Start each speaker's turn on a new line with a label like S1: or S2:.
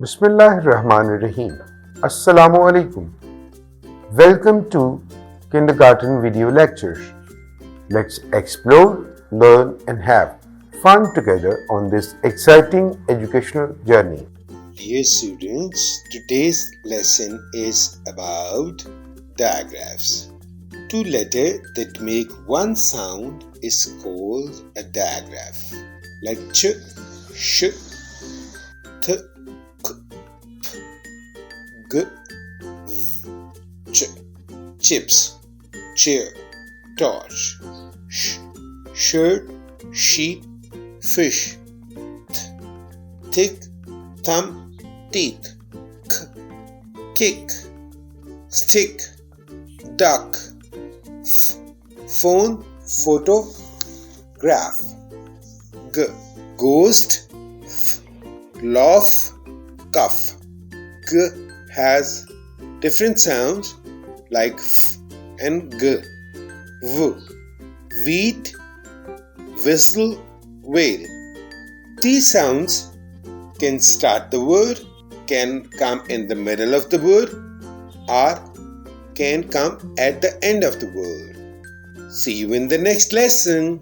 S1: Bismillahirrahmanirrahim. Assalamu alaikum. Welcome to Kindergarten Video Lectures. Let's explore, learn, and have fun together on this exciting educational journey.
S2: Dear students, today's lesson is about digraphs. Two letters that make one sound is called a digraph, like ch, sh, th, k, p, g, v, ch. Chips, chair, torch, shirt, sheep, fish, thick, thumb, teeth, kick, stick, duck, phone, photograph, ghost, laugh, cuff. G has different sounds like f and g. V, wheat, whistle, whale. These sounds can start the word, can come in the middle of the word, or can come at the end of the word. See you in the next lesson.